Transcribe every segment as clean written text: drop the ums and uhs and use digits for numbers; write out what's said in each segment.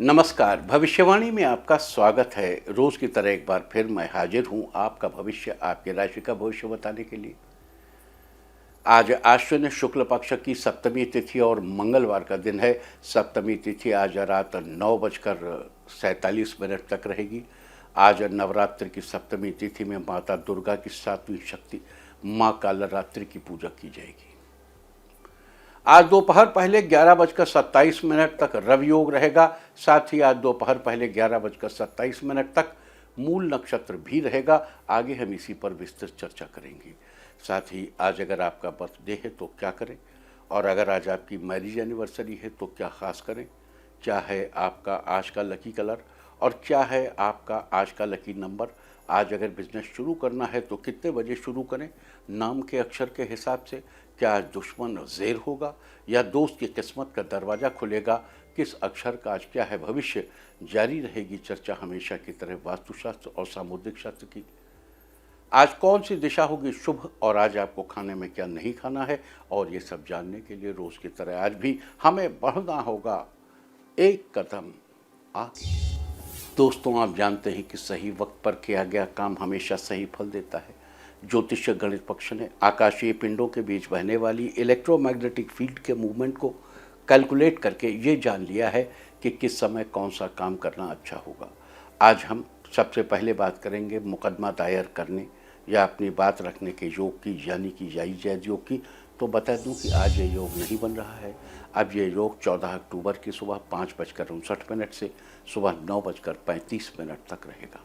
नमस्कार। भविष्यवाणी में आपका स्वागत है। रोज की तरह एक बार फिर मैं हाजिर हूं आपका भविष्य, आपकी राशि का भविष्य बताने के लिए। आज आश्विन शुक्ल पक्ष की सप्तमी तिथि और मंगलवार का दिन है। सप्तमी तिथि आज रात 9:47 तक रहेगी। आज नवरात्रि की सप्तमी तिथि में माता दुर्गा की सातवीं शक्ति मां कालरात्रि की पूजा की जाएगी। आज दोपहर पहले 11:27 तक रवि योग रहेगा। साथ ही आज दोपहर पहले 11:27 तक मूल नक्षत्र भी रहेगा। आगे हम इसी पर विस्तृत चर्चा करेंगे। साथ ही आज अगर आपका बर्थडे है तो क्या करें, और अगर आज आपकी मैरिज एनिवर्सरी है तो क्या खास करें, क्या है आपका आज का लकी कलर और क्या है आपका आज का लकी नंबर। आज अगर बिजनेस शुरू करना है तो कितने बजे शुरू करें, नाम के अक्षर के हिसाब से। क्या आज दुश्मन ज़ेर होगा या दोस्त की किस्मत का दरवाज़ा खुलेगा, किस अक्षर का आज क्या है भविष्य। जारी रहेगी चर्चा हमेशा की तरह वास्तुशास्त्र और सामुद्रिक शास्त्र की। आज कौन सी दिशा होगी शुभ और आज आपको खाने में क्या नहीं खाना है, और ये सब जानने के लिए रोज़ की तरह आज भी हमें बढ़ना होगा एक कदम आगे। दोस्तों, आप जानते हैं कि सही वक्त पर किया गया काम हमेशा सही फल देता है। ज्योतिष गणित पक्ष ने आकाशीय पिंडों के बीच बहने वाली इलेक्ट्रोमैग्नेटिक फील्ड के मूवमेंट को कैलकुलेट करके ये जान लिया है कि किस समय कौन सा काम करना अच्छा होगा। आज हम सबसे पहले बात करेंगे मुकदमा दायर करने या अपनी बात रखने के योग की, यानी कि जायज़ योग की। तो बता दूं कि आज ये योग नहीं बन रहा है। अब ये योग 14 अक्टूबर की सुबह 5:59 से सुबह 9:35 तक रहेगा।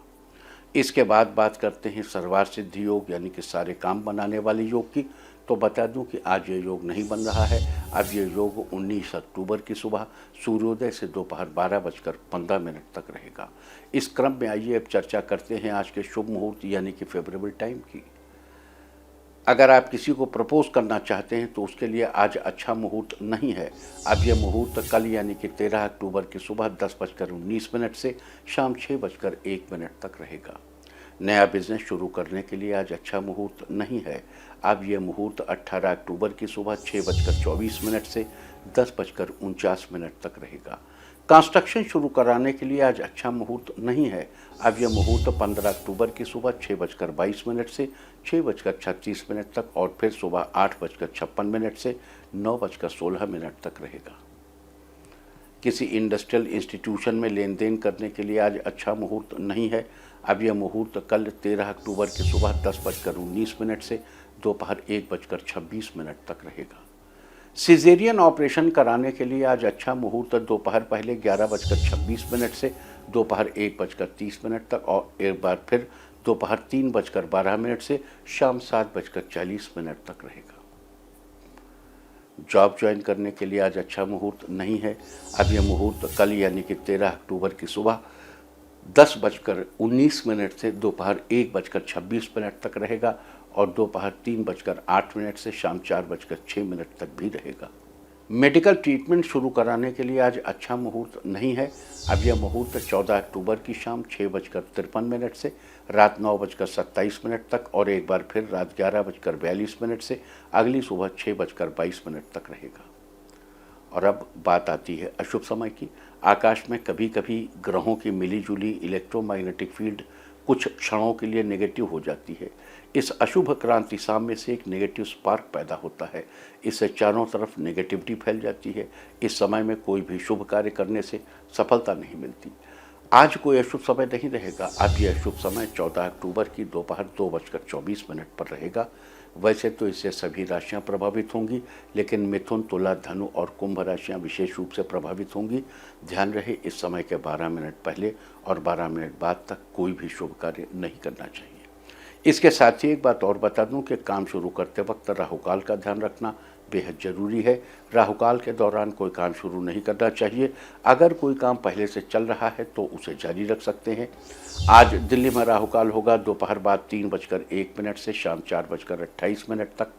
इसके बाद बात करते हैं सर्वार्थ सिद्धि योग, यानी कि सारे काम बनाने वाले योग की। तो बता दूं कि आज ये योग नहीं बन रहा है। अब ये योग 19 अक्टूबर की सुबह सूर्योदय से दोपहर 12:15 तक रहेगा। इस क्रम में आइए अब चर्चा करते हैं आज के शुभ मुहूर्त यानी कि फेवरेबल टाइम की। अगर आप किसी को प्रपोज करना चाहते हैं तो उसके लिए आज अच्छा मुहूर्त नहीं है। अब यह मुहूर्त कल यानी कि 13 अक्टूबर की सुबह 10:19 से शाम 6:01 तक रहेगा। नया बिजनेस शुरू करने के लिए आज अच्छा मुहूर्त नहीं है। अब यह मुहूर्त 18 अक्टूबर की सुबह 6:24 से 10:49 तक रहेगा। कंस्ट्रक्शन शुरू कराने के लिए आज अच्छा मुहूर्त नहीं है। अब यह मुहूर्त 15 अक्टूबर की सुबह 6:22 से 6:36 तक और फिर सुबह 8:56 से 9:16 तक रहेगा। किसी इंडस्ट्रियल इंस्टीट्यूशन में लेन देन करने के लिए आज अच्छा मुहूर्त नहीं है। अब यह मुहूर्त कल 13 अक्टूबर की सुबह 10:19 से दोपहर 1:26 तक रहेगा। सिजेरियन ऑपरेशन कराने के लिए आज अच्छा मुहूर्त दोपहर पहले 11:26 से दोपहर 1:30 तक और एक बार फिर दोपहर 3:12 से शाम 7:40 तक रहेगा। जॉब ज्वाइन करने के लिए आज अच्छा मुहूर्त नहीं है। अब यह मुहूर्त कल यानी कि 13 अक्टूबर की सुबह 10:19 से दोपहर 1:26 तक रहेगा और दोपहर 3:08 से शाम 4:06 तक भी रहेगा। मेडिकल ट्रीटमेंट शुरू कराने के लिए आज अच्छा मुहूर्त नहीं है। अब यह मुहूर्त 14 अक्टूबर की शाम 6:53 से रात 9:27 तक और एक बार फिर रात 11:42 से अगली सुबह 6:22 तक रहेगा। और अब बात आती है अशुभ समय की। आकाश में कभी कभी ग्रहों की मिलीजुली इलेक्ट्रोमैग्नेटिक फील्ड कुछ क्षणों के लिए नेगेटिव हो जाती है। इस अशुभ क्रांति साम्य से एक नेगेटिव स्पार्क पैदा होता है। इससे चारों तरफ नेगेटिविटी फैल जाती है। इस समय में कोई भी शुभ कार्य करने से सफलता नहीं मिलती। आज कोई अशुभ समय नहीं रहेगा। अब यह अशुभ समय 14 अक्टूबर की दोपहर 2:24 पर रहेगा। वैसे तो इससे सभी राशियां प्रभावित होंगी, लेकिन मिथुन, तुला, धनु और कुंभ राशियां विशेष रूप से प्रभावित होंगी। ध्यान रहे, इस समय के 12 मिनट पहले और 12 मिनट बाद तक कोई भी शुभ कार्य नहीं करना चाहिए। इसके साथ ही एक बात और बता दूं कि काम शुरू करते वक्त राहुकाल का ध्यान रखना बेहद ज़रूरी है। राहुकाल के दौरान कोई काम शुरू नहीं करना चाहिए। अगर कोई काम पहले से चल रहा है तो उसे जारी रख सकते हैं। आज दिल्ली में राहुकाल होगा दोपहर बाद 3:01 से शाम 4:28 तक।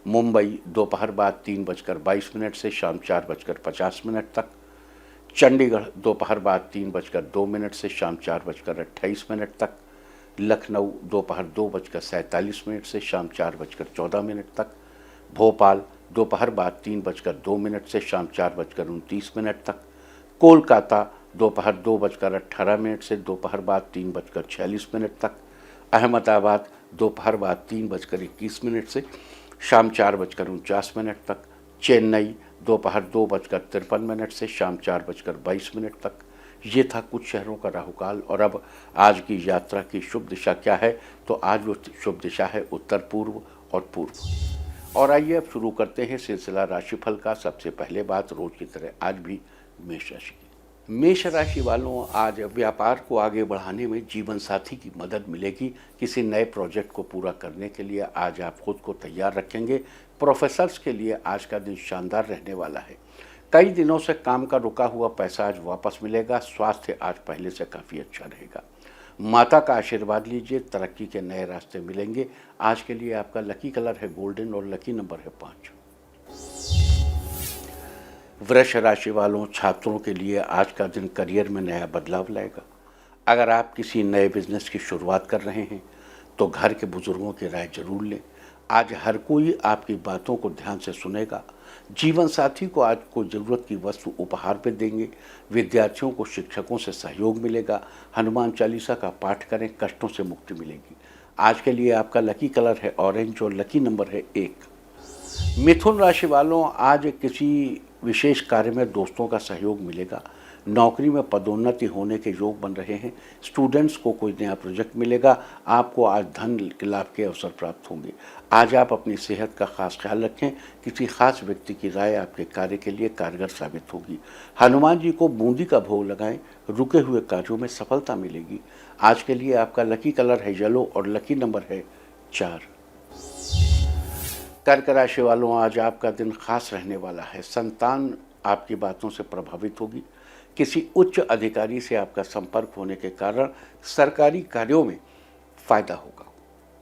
मुंबई दोपहर बाद 3:22 से शाम 4:50 तक। चंडीगढ़ दोपहर बाद 3:02 से शाम 4:28 तक। लखनऊ दोपहर 2:47 से शाम 4:14 तक। भोपाल दोपहर बाद 3:02 से शाम 4:29 तक। कोलकाता दोपहर 2:18 से दोपहर बाद 3:46 तक। अहमदाबाद दोपहर बाद 3:21 से शाम 4:49 तक। चेन्नई दोपहर 2:53 से शाम 4:22 तक। ये था कुछ शहरों का राहुकाल। और अब आज की यात्रा की शुभ दिशा क्या है, तो आज वो शुभ दिशा है उत्तर पूर्व और पूर्व। और आइए अब शुरू करते हैं सिलसिला राशिफल का। सबसे पहले बात रोज की तरह आज भी मेष राशि की। मेष राशि वालों, आज व्यापार को आगे बढ़ाने में जीवन साथी की मदद मिलेगी। किसी नए प्रोजेक्ट को पूरा करने के लिए आज आप खुद को तैयार रखेंगे। प्रोफेसर्स के लिए आज का दिन शानदार रहने वाला है। कई दिनों से काम का रुका हुआ पैसा आज वापस मिलेगा। स्वास्थ्य आज पहले से काफ़ी अच्छा रहेगा। माता का आशीर्वाद लीजिए, तरक्की के नए रास्ते मिलेंगे। आज के लिए आपका लकी कलर है गोल्डन और लकी नंबर है 5। वृष राशि वालों, छात्रों के लिए आज का दिन करियर में नया बदलाव लाएगा। अगर आप किसी नए बिजनेस की शुरुआत कर रहे हैं तो घर के बुजुर्गों की राय जरूर लें। आज हर कोई आपकी बातों को ध्यान से सुनेगा। जीवन साथी को आज कोई ज़रूरत की वस्तु उपहार पे देंगे। विद्यार्थियों को शिक्षकों से सहयोग मिलेगा। हनुमान चालीसा का पाठ करें, कष्टों से मुक्ति मिलेगी। आज के लिए आपका लकी कलर है ऑरेंज और लकी नंबर है 1। मिथुन राशि वालों, आज किसी विशेष कार्य में दोस्तों का सहयोग मिलेगा। नौकरी में पदोन्नति होने के योग बन रहे हैं। स्टूडेंट्स को कोई नया प्रोजेक्ट मिलेगा। आपको आज धन लाभ के अवसर प्राप्त होंगे। आज आप अपनी सेहत का खास ख्याल रखें। किसी खास व्यक्ति की राय आपके कार्य के लिए कारगर साबित होगी। हनुमान जी को बूंदी का भोग लगाएं, रुके हुए कार्यों में सफलता मिलेगी। आज के लिए आपका लकी कलर है येलो और लकी नंबर है 4। कर्क राशि वालों, आज आपका दिन खास रहने वाला है। संतान आपकी बातों से प्रभावित होगी। किसी उच्च अधिकारी से आपका संपर्क होने के कारण सरकारी कार्यों में फायदा होगा।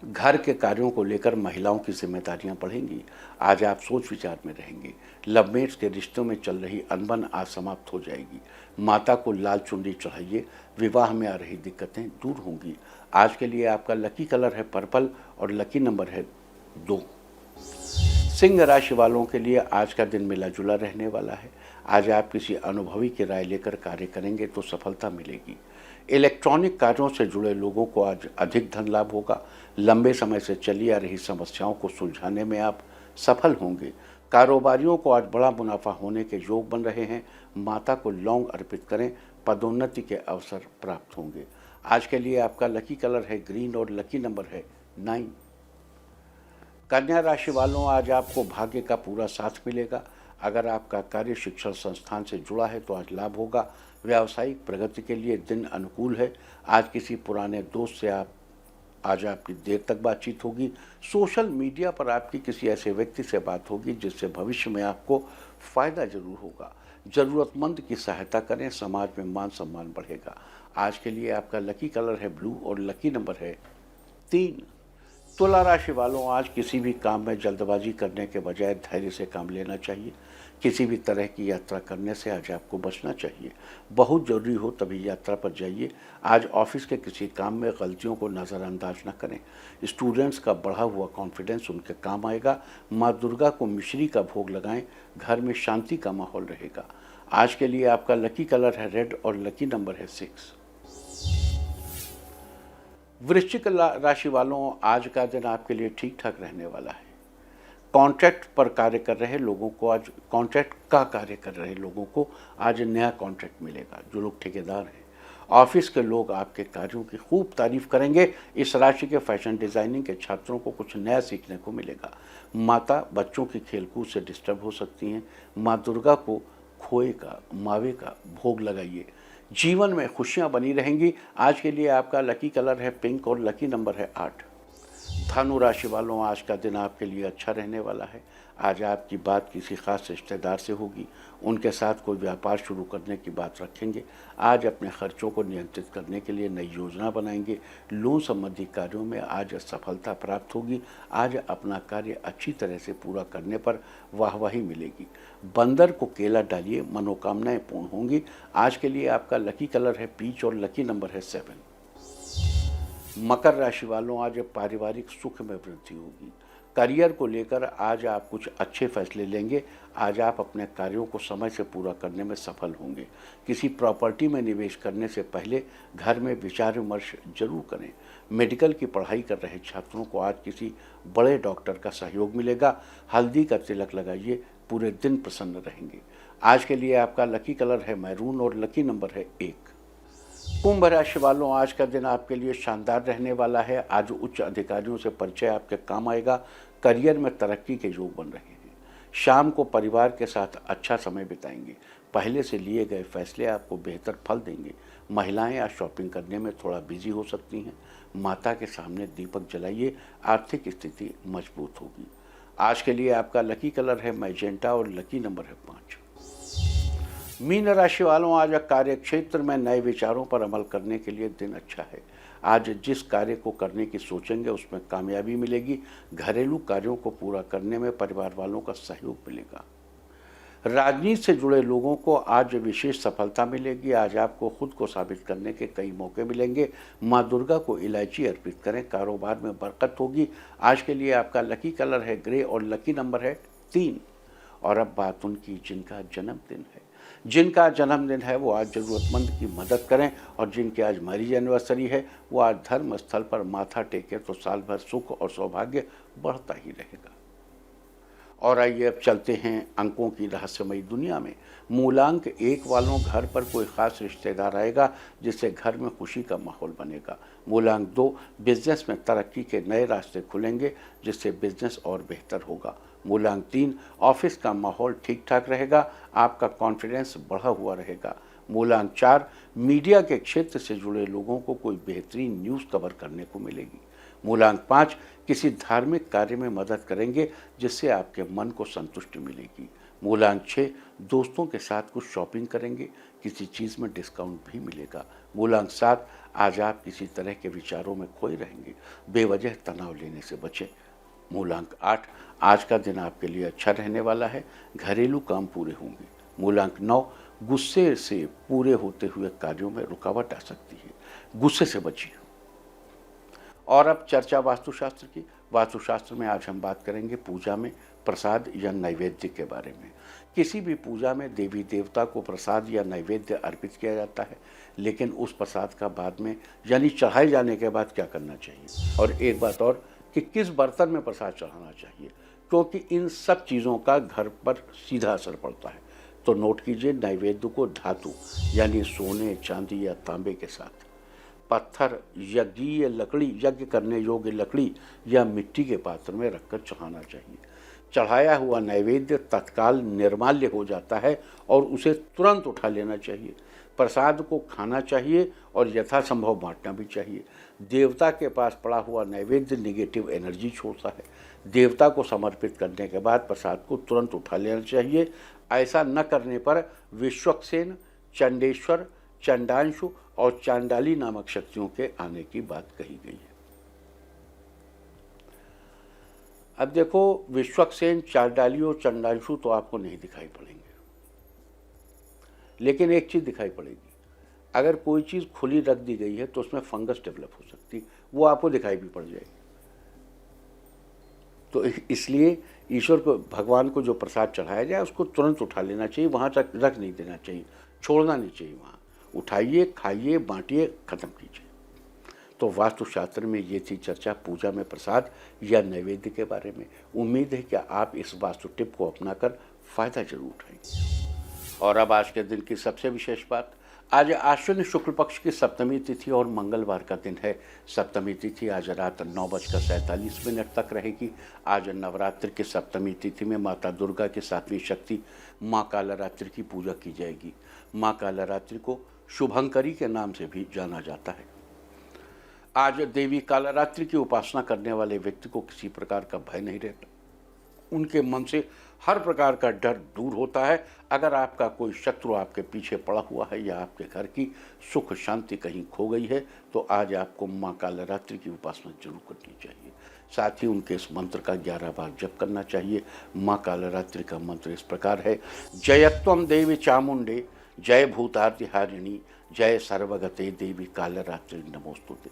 घर के कार्यों को लेकर महिलाओं की जिम्मेदारियां बढ़ेंगी। आज आप सोच विचार में रहेंगे। लवमेट्स के रिश्तों में चल रही अनबन आज समाप्त हो जाएगी। माता को लाल चुनरी चढ़ाइए। विवाह में आ रही दिक्कतें दूर होंगी। आज के लिए आपका लकी कलर है पर्पल और लकी नंबर है 2। सिंह राशि वालों के लिए आज का दिन मिला जुला रहने वाला है। आज आप किसी अनुभवी की राय लेकर कार्य करेंगे तो सफलता मिलेगी। इलेक्ट्रॉनिक कार्यों से जुड़े लोगों को आज अधिक धन लाभ होगा। लंबे समय से चली आ रही समस्याओं को सुलझाने में आप सफल होंगे। कारोबारियों को आज बड़ा मुनाफा होने के योग बन रहे हैं। माता को लौंग अर्पित करें, पदोन्नति के अवसर प्राप्त होंगे। आज के लिए आपका लकी कलर है ग्रीन और लकी नंबर है 9। कन्या राशि वालों, आज आपको भाग्य का पूरा साथ मिलेगा। अगर आपका कार्य शिक्षण संस्थान से जुड़ा है तो आज लाभ होगा। व्यावसायिक प्रगति के लिए दिन अनुकूल है। आज किसी पुराने दोस्त से आज आपकी देर तक बातचीत होगी। सोशल मीडिया पर आपकी किसी ऐसे व्यक्ति से बात होगी जिससे भविष्य में आपको फायदा जरूर होगा। ज़रूरतमंद की सहायता करें, समाज में मान सम्मान बढ़ेगा। आज के लिए आपका लकी कलर है ब्लू और लकी नंबर है 3। तुला राशि वालों, आज किसी भी काम में जल्दबाजी करने के बजाय धैर्य से काम लेना चाहिए। किसी भी तरह की यात्रा करने से आज आपको बचना चाहिए। बहुत ज़रूरी हो तभी यात्रा पर जाइए। आज ऑफिस के किसी काम में गलतियों को नज़रअंदाज न करें। स्टूडेंट्स का बढ़ा हुआ कॉन्फिडेंस उनके काम आएगा। माँ दुर्गा को मिश्री का भोग लगाएं, घर में शांति का माहौल रहेगा। आज के लिए आपका लकी कलर है रेड और लकी नंबर है 6। वृश्चिक राशि वालों, आज का दिन आपके लिए ठीक ठाक रहने वाला है। कॉन्ट्रैक्ट पर कार्य कर रहे लोगों को आज आज नया कॉन्ट्रैक्ट मिलेगा। जो लोग ठेकेदार हैं, ऑफिस के लोग आपके कार्यों की खूब तारीफ करेंगे। इस राशि के फैशन डिज़ाइनिंग के छात्रों को कुछ नया सीखने को मिलेगा। माता बच्चों की खेलकूद से डिस्टर्ब हो सकती हैं। माँ दुर्गा को खोए का मावे का भोग लगाइए। जीवन में खुशियां बनी रहेंगी। आज के लिए आपका लकी कलर है पिंक और लकी नंबर है 8। धनु राशि वालों, आज का दिन आपके लिए अच्छा रहने वाला है। आज आपकी बात किसी खास रिश्तेदार से होगी। उनके साथ कोई व्यापार शुरू करने की बात रखेंगे। आज अपने खर्चों को नियंत्रित करने के लिए नई योजना बनाएंगे। लोन संबंधी कार्यों में आज सफलता प्राप्त होगी। आज अपना कार्य अच्छी तरह से पूरा करने पर वाहवाही मिलेगी। बंदर को केला डालिए, मनोकामनाएं पूर्ण होंगी। आज के लिए आपका लकी कलर है पीच और लकी नंबर है 7। मकर राशि वालों, आज पारिवारिक सुख में वृद्धि होगी। करियर को लेकर आज आप कुछ अच्छे फैसले लेंगे। आज आप अपने कार्यों को समय से पूरा करने में सफल होंगे। किसी प्रॉपर्टी में निवेश करने से पहले घर में विचार विमर्श जरूर करें। मेडिकल की पढ़ाई कर रहे छात्रों को आज किसी बड़े डॉक्टर का सहयोग मिलेगा। हल्दी का तिलक लगाइए, पूरे दिन प्रसन्न रहेंगे। आज के लिए आपका लकी कलर है मैरून और लकी नंबर है 1। कुंभ राशि वालों, आज का दिन आपके लिए शानदार रहने वाला है। आज उच्च अधिकारियों से परिचय आपके काम आएगा। करियर में तरक्की के योग बन रहे हैं। शाम को परिवार के साथ अच्छा समय बिताएंगे। पहले से लिए गए फैसले आपको बेहतर फल देंगे। महिलाएं आज शॉपिंग करने में थोड़ा बिजी हो सकती हैं। माता के सामने दीपक जलाइए, आर्थिक स्थिति मजबूत होगी। आज के लिए आपका लकी कलर है मैजेंटा और लकी नंबर है 5। मीन राशि वालों, आज कार्य क्षेत्र में नए विचारों पर अमल करने के लिए दिन अच्छा है। आज जिस कार्य को करने की सोचेंगे उसमें कामयाबी मिलेगी। घरेलू कार्यों को पूरा करने में परिवार वालों का सहयोग मिलेगा। राजनीति से जुड़े लोगों को आज विशेष सफलता मिलेगी। आज आपको खुद को साबित करने के कई मौके मिलेंगे। माँ दुर्गा को इलायची अर्पित करें, कारोबार में बरकत होगी। आज के लिए आपका लकी कलर है ग्रे और लकी नंबर है 3। और अब बात उनकी जिनका जन्मदिन है। जिनका जन्मदिन है वो आज ज़रूरतमंद की मदद करें, और जिनकी आज मैरिज एनिवर्सरी है वो आज धर्म स्थल पर माथा टेके तो साल भर सुख और सौभाग्य बढ़ता ही रहेगा। और आइए अब चलते हैं अंकों की रहस्यमयी दुनिया में। मूलांक 1 वालों, घर पर कोई खास रिश्तेदार आएगा जिससे घर में खुशी का माहौल बनेगा। मूलांक 2, बिजनेस में तरक्की के नए रास्ते खुलेंगे जिससे बिजनेस और बेहतर होगा। मूलांक 3, ऑफिस का माहौल ठीक ठाक रहेगा, आपका कॉन्फिडेंस बढ़ा हुआ रहेगा। मूलांक 4, मीडिया के क्षेत्र से जुड़े लोगों को कोई बेहतरीन न्यूज़ कवर करने को मिलेगी। मूलांक 5, किसी धार्मिक कार्य में मदद करेंगे जिससे आपके मन को संतुष्टि मिलेगी। मूलांक 6, दोस्तों के साथ कुछ शॉपिंग करेंगे, किसी चीज़ में डिस्काउंट भी मिलेगा। मूलांक 7, आज आप किसी तरह के विचारों में खोए रहेंगे, बेवजह तनाव लेने से बचें। मूलांक 8, आज का दिन आपके लिए अच्छा रहने वाला है, घरेलू काम पूरे होंगे। मूलांक 9, गुस्से से पूरे होते हुए कार्यों में रुकावट आ सकती है, गुस्से से बचिए। और अब चर्चा वास्तुशास्त्र की। वास्तुशास्त्र में आज हम बात करेंगे पूजा में प्रसाद या नैवेद्य के बारे में। किसी भी पूजा में देवी देवता को प्रसाद या नैवेद्य अर्पित किया जाता है, लेकिन उस प्रसाद का बाद में यानी चढ़ाए जाने के बाद क्या करना चाहिए, और एक बात और कि किस बर्तन में प्रसाद चढ़ाना चाहिए, क्योंकि इन सब चीज़ों का घर पर सीधा असर पड़ता है। तो नोट कीजिए, नैवेद्य को धातु यानी सोने, चांदी या तांबे के साथ, पत्थर, यज्ञीय लकड़ी, यज्ञ करने योग्य लकड़ी या मिट्टी के पात्र में रखकर चढ़ाना चाहिए। चढ़ाया हुआ नैवेद्य तत्काल निर्माल्य हो जाता है और उसे तुरंत उठा लेना चाहिए। प्रसाद को खाना चाहिए और यथासंभव बांटना भी चाहिए। देवता के पास पड़ा हुआ नैवेद्य निगेटिव एनर्जी छोड़ता है। देवता को समर्पित करने के बाद प्रसाद को तुरंत उठा लेना चाहिए। ऐसा न करने पर विश्वक्सेन, चंडेश्वर, चंडांशु और चांडाली नामक शक्तियों के आने की बात कही गई है। अब देखो, विश्वक्सेन, चांडाली और चंडांशु तो आपको नहीं दिखाई पड़ेंगे, लेकिन एक चीज़ दिखाई पड़ेगी। अगर कोई चीज़ खुली रख दी गई है तो उसमें फंगस डेवलप हो सकती है, वो आपको दिखाई भी पड़ जाएगी। तो इसलिए ईश्वर को, भगवान को जो प्रसाद चढ़ाया जाए उसको तुरंत उठा लेना चाहिए, वहाँ तक रख नहीं देना चाहिए, छोड़ना नहीं चाहिए। वहाँ उठाइए, खाइए, बांटिए, ख़त्म कीजिए। तो वास्तुशास्त्र में ये थी चर्चा पूजा में प्रसाद या नैवेद्य के बारे में। उम्मीद है कि आप इस वास्तु टिप को अपनाकर फ़ायदा जरूर उठाएंगे। और अब आज के दिन की सबसे विशेष बात, आज आश्विन शुक्ल पक्ष की सप्तमी तिथि और मंगलवार का दिन है। सप्तमी तिथि आज रात 9:47 तक रहेगी। आज नवरात्रि की सप्तमी तिथि में माता दुर्गा की 7वीं शक्ति माँ कालरात्रि की पूजा की जाएगी। माँ कालरात्रि को शुभंकरी के नाम से भी जाना जाता है। आज देवी कालरात्रि की उपासना करने वाले व्यक्ति को किसी प्रकार का भय नहीं रहता, उनके मन से हर प्रकार का डर दूर होता है। अगर आपका कोई शत्रु आपके पीछे पड़ा हुआ है या आपके घर की सुख शांति कहीं खो गई है, तो आज आपको माँ कालरात्रि की उपासना जरूर करनी चाहिए। साथ ही उनके इस मंत्र का 11 बार जप करना चाहिए। माँ कालरात्रि का मंत्र इस प्रकार है, जयत्वम देवी चामुंडे, जय भूतार्तिहारिणी, जय सर्वगते देवी कालरात्रि नमोस्तुते।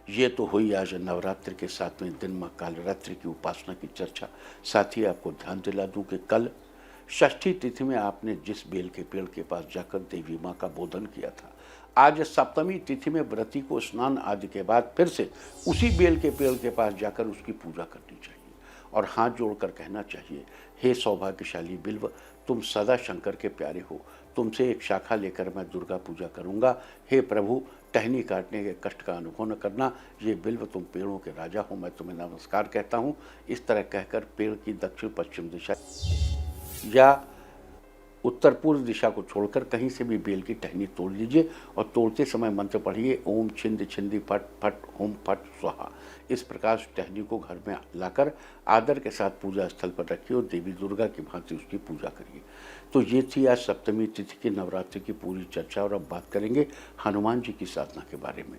ये तो हुई आज नवरात्रि के 7वें दिन माँ कालरात्रि की उपासना की चर्चा। साथ ही आपको ध्यान दिला दूं कि कल षष्ठी तिथि में आपने जिस बेल के पेड़ के पास जाकर देवी माँ का बोधन किया था, आज सप्तमी तिथि में व्रती को स्नान आदि के बाद फिर से उसी बेल के पेड़ के पास जाकर उसकी पूजा करनी चाहिए और हाथ जोड़कर कहना चाहिए, हे सौभाग्यशाली बिल्व, तुम सदा शंकर के प्यारे हो, तुमसे एक शाखा लेकर मैं दुर्गा पूजा करूंगा। हे प्रभु, टहनी काटने के कष्ट का अनुभव न करना, ये बिल्व तुम पेड़ों के राजा हो, मैं तुम्हें नमस्कार कहता हूँ। इस तरह कहकर पेड़ की दक्षिण पश्चिम दिशा या उत्तर पूर्व दिशा को छोड़कर कहीं से भी बेल की टहनी तोड़ लीजिए और तोड़ते समय मंत्र पढ़िए, ओम छिंद छिंदी फट फट ओम फट स्वाहा। इस प्रकार उस टहनी को घर में लाकर आदर के साथ पूजा स्थल पर रखिए और देवी दुर्गा की भांति उसकी पूजा करिए। तो ये थी आज सप्तमी तिथि की नवरात्रि की पूरी चर्चा। और अब बात करेंगे हनुमान जी की साधना के बारे में।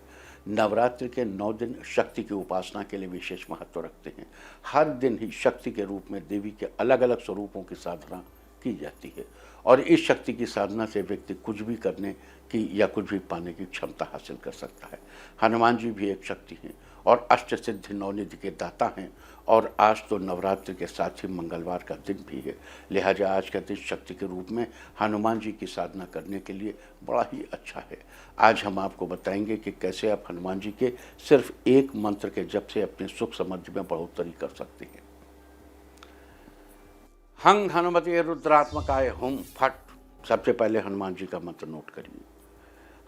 नवरात्रि के 9 दिन शक्ति की उपासना के लिए विशेष महत्व रखते हैं। हर दिन ही शक्ति के रूप में देवी के अलग अलग स्वरूपों की साधना की जाती है और इस शक्ति की साधना से व्यक्ति कुछ भी करने की या कुछ भी पाने की क्षमता हासिल कर सकता है। हनुमान जी भी एक शक्ति हैं और अष्ट सिद्धि नवनिधि के दाता हैं और आज तो नवरात्रि के साथ ही मंगलवार का दिन भी है, लिहाजा आज का दिन शक्ति के रूप में हनुमान जी की साधना करने के लिए बड़ा ही अच्छा है। आज हम आपको बताएंगे कि कैसे आप हनुमान जी के सिर्फ एक मंत्र के जप से अपने सुख समृद्धि में बढ़ोतरी कर सकते हैं। हंग हनुमते रुद्रात्मकाय हुम फट। सबसे पहले हनुमान जी का मंत्र नोट करिए।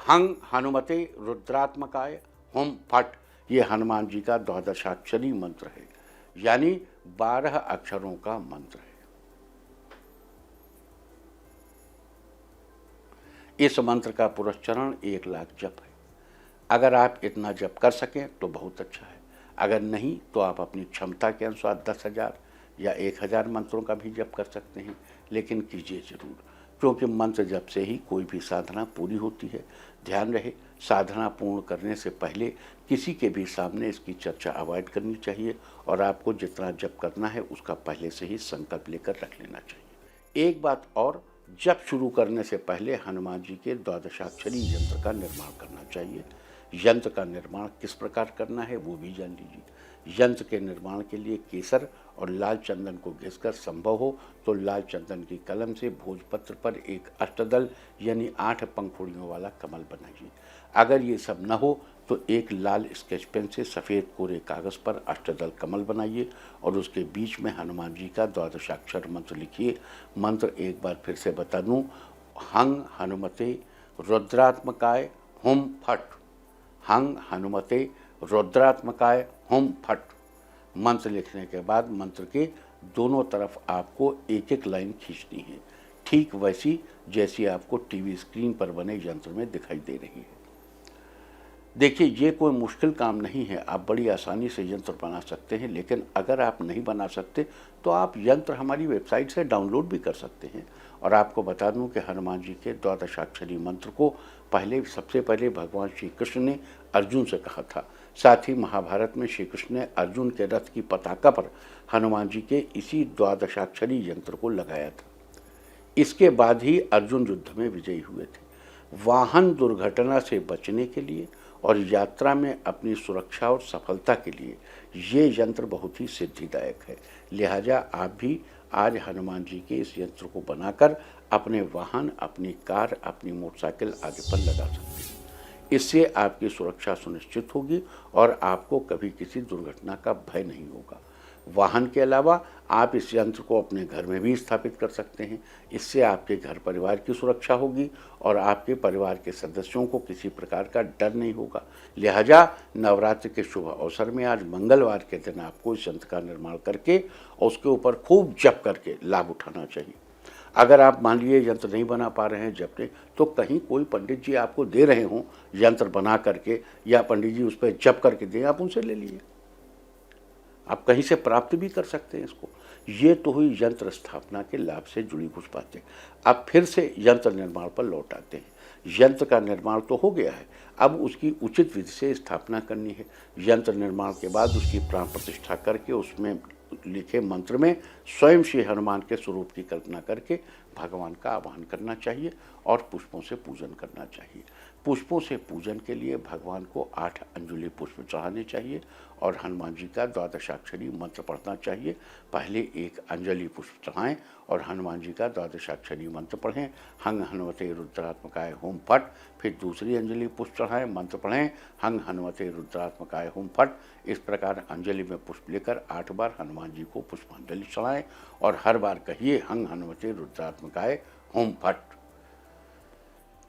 हंग हनुमते रुद्रात्मकाय हुम फट, ये हनुमान जी का 12 मंत्र है, यानी 12 अक्षरों का मंत्र है। इस मंत्र का पुरस्चरण 1 लाख जप है। अगर आप इतना जप कर सकें तो बहुत अच्छा है, अगर नहीं तो आप अपनी क्षमता के अनुसार 10,000 या 1,000 मंत्रों का भी जप कर सकते हैं, लेकिन कीजिए जरूर, क्योंकि मंत्र जप से ही कोई भी साधना पूरी होती है। ध्यान रहे, साधना पूर्ण करने से पहले किसी के भी सामने इसकी चर्चा अवॉइड करनी चाहिए और आपको जितना जप करना है उसका पहले से ही संकल्प लेकर रख लेना चाहिए। एक बात और, जप शुरू करने से पहले हनुमान जी के 12 यंत्र का निर्माण करना चाहिए। यंत्र का निर्माण किस प्रकार करना है वो भी जान लीजिए। यंत्र के निर्माण के लिए केसर और लाल चंदन को घिसकर, संभव हो तो लाल चंदन की कलम से भोजपत्र पर एक अष्टदल यानी 8 पंखुड़ियों वाला कमल बनाइए। अगर ये सब न हो तो एक लाल स्केच पेन से सफ़ेद कोरे कागज़ पर अष्टदल कमल बनाइए और उसके बीच में हनुमान जी का 12 अक्षर मंत्र लिखिए। मंत्र एक बार फिर से बता दूँ, हंग हनुमते रुद्रात्मकाय हुम फट। हंग हनुमते रुद्रात्मकाय हुम फट। मंत्र लिखने के बाद मंत्र के दोनों तरफ आपको एक एक लाइन खींचनी है, ठीक वैसी जैसी आपको टीवी स्क्रीन पर बने यंत्र में दिखाई दे रही है। देखिए, ये कोई मुश्किल काम नहीं है, आप बड़ी आसानी से यंत्र बना सकते हैं। लेकिन अगर आप नहीं बना सकते तो आप यंत्र हमारी वेबसाइट से डाउनलोड भी कर सकते हैं। और आपको बता दूं कि हनुमान जी के 12 मंत्र को सबसे पहले भगवान श्री कृष्ण ने अर्जुन से कहा था। साथ ही महाभारत में श्री कृष्ण ने अर्जुन के रथ की पताका पर हनुमान जी के इसी 12 यंत्र को लगाया था। इसके बाद ही अर्जुन युद्ध में विजयी हुए थे। वाहन दुर्घटना से बचने के लिए और यात्रा में अपनी सुरक्षा और सफलता के लिए ये यंत्र बहुत ही सिद्धिदायक है। लिहाजा आप भी आज हनुमान जी के इस यंत्र को बनाकर अपने वाहन, अपनी कार, अपनी मोटरसाइकिल आदि पर लगा सकते हैं। इससे आपकी सुरक्षा सुनिश्चित होगी और आपको कभी किसी दुर्घटना का भय नहीं होगा। वाहन के अलावा आप इस यंत्र को अपने घर में भी स्थापित कर सकते हैं। इससे आपके घर परिवार की सुरक्षा होगी और आपके परिवार के सदस्यों को किसी प्रकार का डर नहीं होगा। लिहाजा नवरात्रि के शुभ अवसर में आज मंगलवार के दिन आपको इस यंत्र का निर्माण करके और उसके ऊपर खूब जप करके लाभ उठाना चाहिए। अगर आप मान लीजिए यंत्र नहीं बना पा रहे हैं जपने, तो कहीं कोई पंडित जी आपको दे रहे हों यंत्र बना करके या पंडित जी उस पर जप करके दें, आप उनसे ले लीजिए। आप कहीं से प्राप्त भी कर सकते हैं इसको। ये तो हुई यंत्र स्थापना के लाभ से जुड़ी कुछ बातें। अब फिर से यंत्र निर्माण पर लौट आते हैं। यंत्र का निर्माण तो हो गया है, अब उसकी उचित विधि से स्थापना करनी है। यंत्र निर्माण के बाद उसकी प्राण प्रतिष्ठा करके उसमें लिखे मंत्र में स्वयं श्री हनुमान के स्वरूप की कल्पना करके भगवान का आह्वान करना चाहिए और पुष्पों से पूजन करना चाहिए। पुष्पों से पूजन के लिए भगवान को 8 अंजलि पुष्प चढ़ाने चाहिए और हनुमान जी का द्वादशाक्षरी मंत्र पढ़ना चाहिए। पहले 1 अंजलि पुष्प चढ़ाएं और हनुमान जी का द्वादशाक्षरी मंत्र पढ़ें, हंग हनुमते रुद्रात्मकाय होम फट। फिर दूसरी अंजलि पुष्प चढ़ाएं, मंत्र पढ़ें, हंग हनुमते रुद्रात्मकाय होम फट। इस प्रकार अंजलि में पुष्प लेकर 8 बार हनुमान जी को पुष्पांजलि चढ़ाएं और हर बार कहिए हंग हनुमते रुद्रात्मकाय होम फट।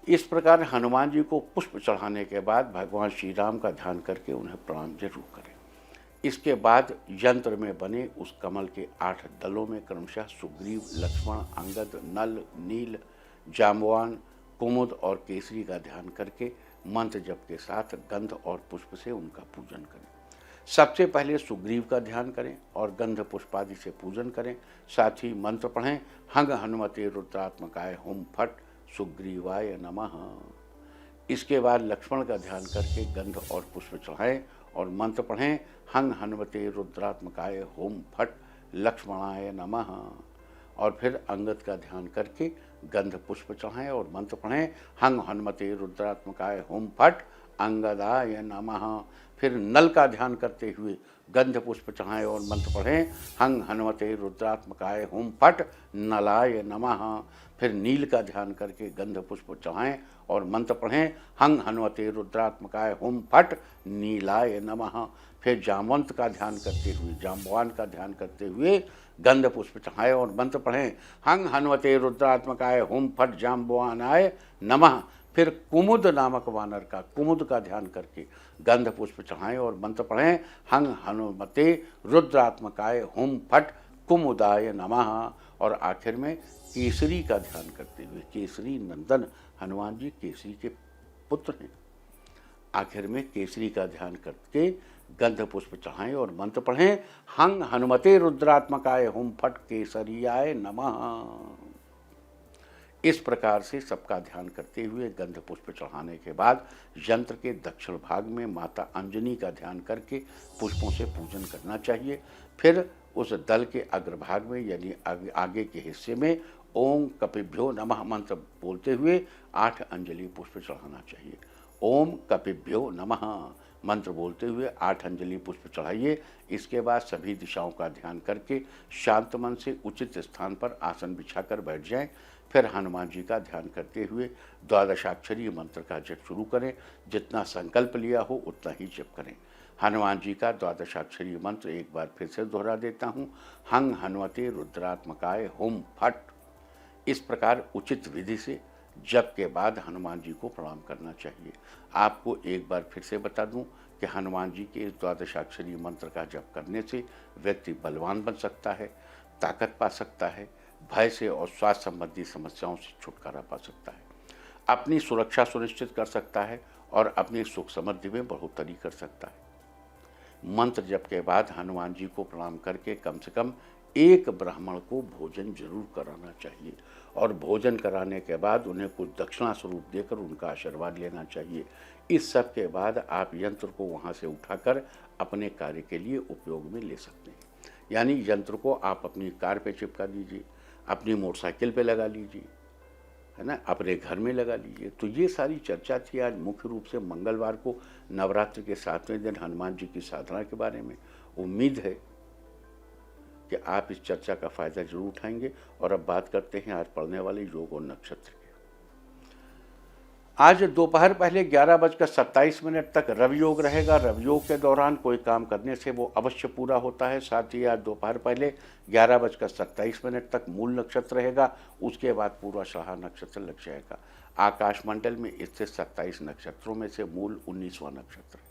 इस प्रकार हनुमान जी को पुष्प चढ़ाने के बाद भगवान श्री राम का ध्यान करके उन्हें प्रणाम जरूर करें। इसके बाद यंत्र में बने उस कमल के 8 दलों में क्रमशः सुग्रीव, लक्ष्मण, अंगद, नल, नील, जाम्बवान, कुमुद और केसरी का ध्यान करके मंत्र जप के साथ गंध और पुष्प से उनका पूजन करें। सबसे पहले सुग्रीव का ध्यान करें और गंध पुष्पादि से पूजन करें। साथ ही मंत्र पढ़ें, हंग हनुमते रुद्रात्मकाय होम फट सुग्रीवाय नमः। इसके बाद लक्ष्मण का ध्यान करके गंध और पुष्प चढ़ाएं और मंत्र पढ़ें, हंग हनुमते रुद्रात्मकाय होम फट लक्ष्मणाय नमः। और फिर अंगद का ध्यान करके गंध पुष्प चढ़ाएं और मंत्र पढ़ें, हंग हनुमते रुद्रात्मकाय होम फट अंगदाय नमः। फिर नल का ध्यान करते हुए गंध पुष्प चढ़ाएं और मंत्र पढ़ें, हंग हनुमते रुद्रात्मकाय होम फट नलाय नमः। फिर नील का ध्यान करके गंध पुष्प चढ़ाएं और मंत्र पढ़ें, हंग हनुमते रुद्रात्मकाय होम फट नीलाय नमः। फिर जामवंत का ध्यान करते हुए, जाम्बवान का ध्यान करते हुए गंध पुष्प चढ़ाएं और मंत्र पढ़ें, हंग हनुमते रुद्रात्मकाय होम फट जाम्बवानाय नमः। फिर कुमुद नामक वानर का, कुमुद का ध्यान करके गंध पुष्प चढ़ाएं और मंत्र पढ़ें, हंग हनुमते रुद्रात्मकाय होम फट कुमुदाय नमः। और आखिर में केसरी का ध्यान करते हुए, केसरी नंदन हनुमान जी केसरी के पुत्र हैं, आखिर में केसरी का ध्यान करके गंध पुष्प चढ़ाएं और मंत्र पढ़ें, हंग हनुमते रुद्रात्मकाय होम फट केसरियाय नमः। इस प्रकार से सबका ध्यान करते हुए गंध पुष्प चढ़ाने के बाद यंत्र के दक्षिण भाग में माता अंजनी का ध्यान करके पुष्पों से पूजन करना चाहिए। फिर उस दल के अग्रभाग में यानी आगे के हिस्से में ओम कपिभ्यो नमः मंत्र बोलते हुए 8 अंजलि पुष्प चढ़ाना चाहिए। ओम कपिभ्यो नमः मंत्र बोलते हुए 8 अंजलि पुष्प चढ़ाइए। इसके बाद सभी दिशाओं का ध्यान करके शांत मन से उचित स्थान पर आसन बिछाकर बैठ जाएं। फिर हनुमान जी का ध्यान करते हुए द्वादशाक्षरी मंत्र का जप शुरू करें। जितना संकल्प लिया हो उतना ही जप करें। हनुमान जी का द्वादशाक्षरी मंत्र एक बार फिर से दोहरा देता हूँ, हंग हनुमते रुद्रात्मकाय होम फट। इस प्रकार उचित विधि से जप के बाद हनुमान जी को प्रणाम करना चाहिए। आपको एक बार फिर से बता दूं कि हनुमान जी के इस द्वादशाक्षरी मंत्र का जप करने से व्यक्ति बलवान बन सकता है, ताकत पा सकता है, भय से और स्वास्थ्य संबंधी समस्याओं से छुटकारा पा सकता है, अपनी सुरक्षा सुनिश्चित कर सकता है और अपनी सुख समृद्धि में बढ़ोतरी कर सकता है। मंत्र जप के बाद हनुमान जी को प्रणाम करके कम से कम एक ब्राह्मण को भोजन जरूर कराना चाहिए और भोजन कराने के बाद उन्हें कुछ दक्षिणा स्वरूप देकर उनका आशीर्वाद लेना चाहिए। इस सब के बाद आप यंत्र को वहाँ से उठाकर अपने कार्य के लिए उपयोग में ले सकते हैं। यानी यंत्र को आप अपनी कार पे चिपका दीजिए, अपनी मोटरसाइकिल पे लगा लीजिए, है ना, अपने घर में लगा लीजिए। तो ये सारी चर्चा थी आज मुख्य रूप से मंगलवार को नवरात्र के 7वें दिन हनुमान जी की साधना के बारे में। उम्मीद है कि आप इस चर्चा का फायदा जरूर उठाएंगे। और अब बात करते हैं आज पढ़ने वाले योग और नक्षत्र की। आज दोपहर पहले 11:27 तक रवि योग रहेगा। रवि योग के दौरान कोई काम करने से वो अवश्य पूरा होता है। साथ ही आज दोपहर पहले 11:27 तक मूल नक्षत्र रहेगा। उसके बाद पूर्वाषाढ़ा नक्षत्र लग जाएगा। आकाश मंडल में स्थित 27 नक्षत्रों में से मूल 19वां नक्षत्र है।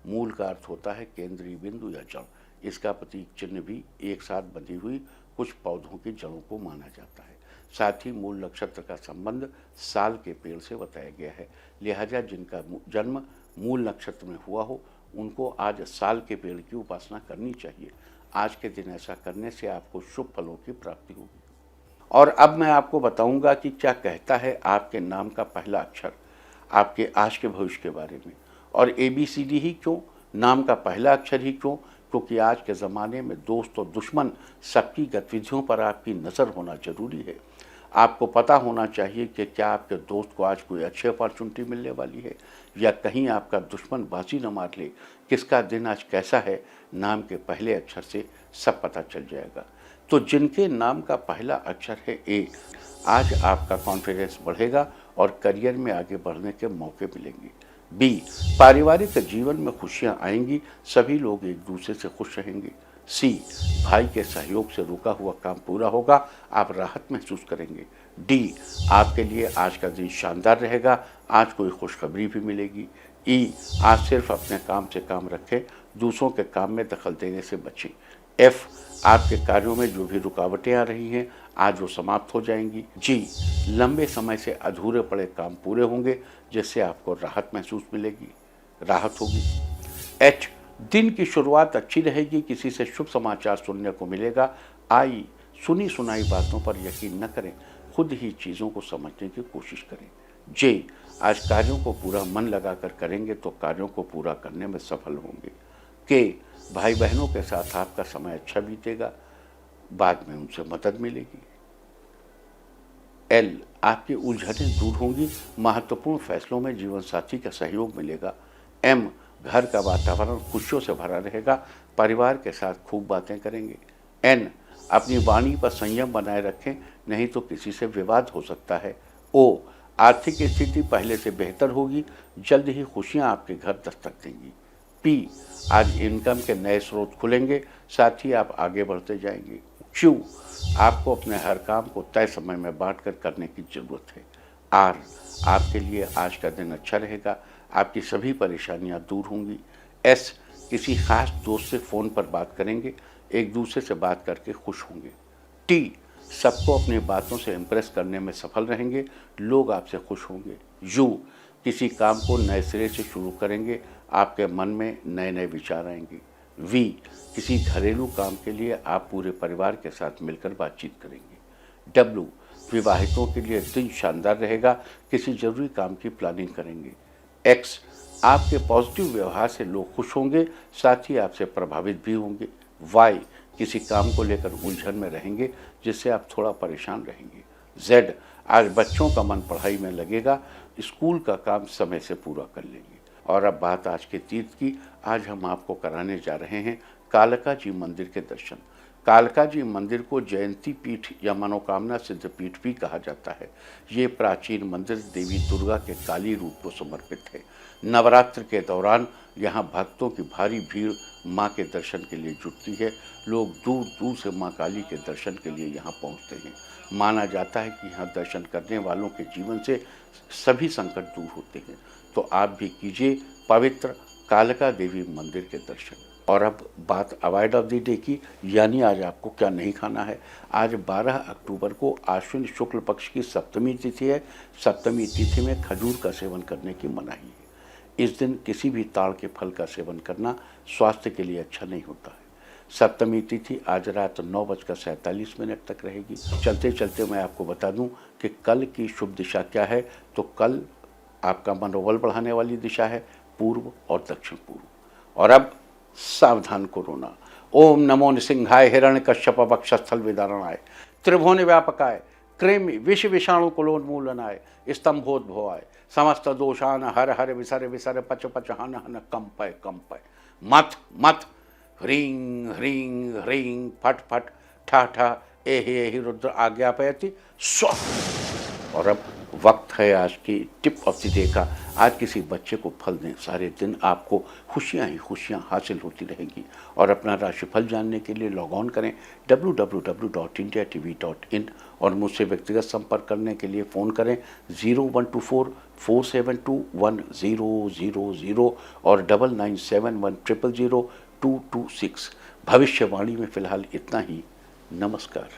मूल का अर्थ होता है केंद्रीय बिंदु या जड़। इसका प्रतीक चिन्ह भी एक साथ बंधी हुई कुछ पौधों की जड़ों को माना जाता है। साथ ही मूल नक्षत्र का संबंध साल के पेड़ से बताया गया है। लिहाजा जिनका जन्म मूल नक्षत्र में हुआ हो उनको आज साल के पेड़ की उपासना करनी चाहिए। आज के दिन ऐसा करने से आपको शुभ फलों की प्राप्ति होगी। और अब मैं आपको बताऊंगा कि क्या कहता है आपके नाम का पहला अक्षर आपके आज के भविष्य के बारे में। और ABCD ही क्यों, नाम का पहला अक्षर ही क्यों? क्योंकि आज के ज़माने में दोस्त और दुश्मन सबकी गतिविधियों पर आपकी नज़र होना जरूरी है। आपको पता होना चाहिए कि क्या आपके दोस्त को आज कोई अच्छी अपॉर्चुनिटी मिलने वाली है या कहीं आपका दुश्मन बाजी न मार ले। किसका दिन आज कैसा है, नाम के पहले अक्षर से सब पता चल जाएगा। तो जिनके नाम का पहला अक्षर है ए, आज आपका कॉन्फिडेंस बढ़ेगा और करियर में आगे बढ़ने के मौके मिलेंगे। बी, पारिवारिक जीवन में खुशियां आएंगी, सभी लोग एक दूसरे से खुश रहेंगे। सी, भाई के सहयोग से रुका हुआ काम पूरा होगा, आप राहत महसूस करेंगे। डी, आपके लिए आज का दिन शानदार रहेगा, आज कोई खुशखबरी भी मिलेगी। ई, आज सिर्फ अपने काम से काम रखें, दूसरों के काम में दखल देने से बचें। एफ, आपके कार्यों में जो भी रुकावटें आ रही हैं आज वो समाप्त हो जाएंगी। जी, लंबे समय से अधूरे पड़े काम पूरे होंगे जिससे आपको राहत महसूस मिलेगी, राहत होगी। एच, दिन की शुरुआत अच्छी रहेगी, किसी से शुभ समाचार सुनने को मिलेगा। आई, सुनी सुनाई बातों पर यकीन न करें, खुद ही चीज़ों को समझने की कोशिश करें। जे, आज कार्यों को पूरा मन लगाकर करेंगे तो कार्यों को पूरा करने में सफल होंगे। के, भाई बहनों के साथ आपका समय अच्छा बीतेगा, बाद में उनसे मदद मिलेगी। एल, आपकी उलझनें दूर होंगी, महत्वपूर्ण फैसलों में जीवन साथी का सहयोग मिलेगा। एम, घर का वातावरण खुशियों से भरा रहेगा, परिवार के साथ खूब बातें करेंगे। एन, अपनी वाणी पर संयम बनाए रखें, नहीं तो किसी से विवाद हो सकता है। ओ, आर्थिक स्थिति पहले से बेहतर होगी, जल्द ही खुशियां आपके घर दस्तक देंगी। पी, आज इनकम के नए स्रोत खुलेंगे, साथ ही आप आगे बढ़ते जाएंगे। क्यू, आपको अपने हर काम को तय समय में बांटकर करने की जरूरत है। आर, आपके लिए आज का दिन अच्छा रहेगा, आपकी सभी परेशानियां दूर होंगी। एस, किसी खास दोस्त से फ़ोन पर बात करेंगे, एक दूसरे से बात करके खुश होंगे। टी, सबको अपनी बातों से इम्प्रेस करने में सफल रहेंगे, लोग आपसे खुश होंगे। यू, किसी काम को नए सिरे से शुरू करेंगे, आपके मन में नए नए विचार आएंगे। वी, किसी घरेलू काम के लिए आप पूरे परिवार के साथ मिलकर बातचीत करेंगे। डब्ल्यू, विवाहितों के लिए दिन शानदार रहेगा, किसी जरूरी काम की प्लानिंग करेंगे। एक्स, आपके पॉजिटिव व्यवहार से लोग खुश होंगे, साथ ही आपसे प्रभावित भी होंगे। वाई, किसी काम को लेकर उलझन में रहेंगे जिससे आप थोड़ा परेशान रहेंगे। जेड, आज बच्चों का मन पढ़ाई में लगेगा, स्कूल का काम समय से पूरा कर लेंगे। और अब बात आज के तीर्थ की। आज हम आपको कराने जा रहे हैं कालका जी मंदिर के दर्शन। कालका जी मंदिर को जयंती पीठ या मनोकामना सिद्ध पीठ भी कहा जाता है। ये प्राचीन मंदिर देवी दुर्गा के काली रूप को समर्पित है। नवरात्र के दौरान यहाँ भक्तों की भारी भीड़ माँ के दर्शन के लिए जुटती है। लोग दूर दूर से माँ काली के दर्शन के लिए यहाँ पहुँचते हैं। माना जाता है कि यहाँ दर्शन करने वालों के जीवन से सभी संकट दूर होते हैं। तो आप भी कीजिए पवित्र कालका देवी मंदिर के दर्शन। और अब बात अवॉइड ऑफ द डे की, यानी आज आपको क्या नहीं खाना है। आज 12 अक्टूबर को आश्विन शुक्ल पक्ष की सप्तमी तिथि है। सप्तमी तिथि में खजूर का सेवन करने की मनाही है। इस दिन किसी भी ताड़ के फल का सेवन करना स्वास्थ्य के लिए अच्छा नहीं होता है। सप्तमी तिथि आज रात 9:47 तक रहेगी। चलते चलते मैं आपको बता दूं कि कल की शुभ दिशा क्या है। तो कल आपका मनोबल बढ़ाने वाली दिशा है पूर्व और दक्षिण पूर्व। और अब सावधान कोरोना। ओम नमो निसिंहाय हिरण्य कश्यप वक्षस्थल विदारणाय त्रिभुवन व्यापकाय कृमि विष विषाणु कुलोन्मूलनाय स्तंभोद्भवाय समस्त दोषान हर हर विसर विसर पच पच हन हन कंपय कंपय मथ मथ ह्रीं ह्रीं ह्रीं फट फट ठा ठा एहि रुद्र आज्ञापयति स्व। और अब वक्त है आज की टिप ऑफ द डे का। आज किसी बच्चे को फल दें, सारे दिन आपको खुशियाँ ही खुशियाँ हासिल होती रहेंगी। और अपना राशिफल जानने के लिए लॉग ऑन करें www.indiatv.in और मुझसे व्यक्तिगत संपर्क करने के लिए फ़ोन करें 0124-472-1000 और 9971000226। भविष्यवाणी में फ़िलहाल इतना ही। नमस्कार।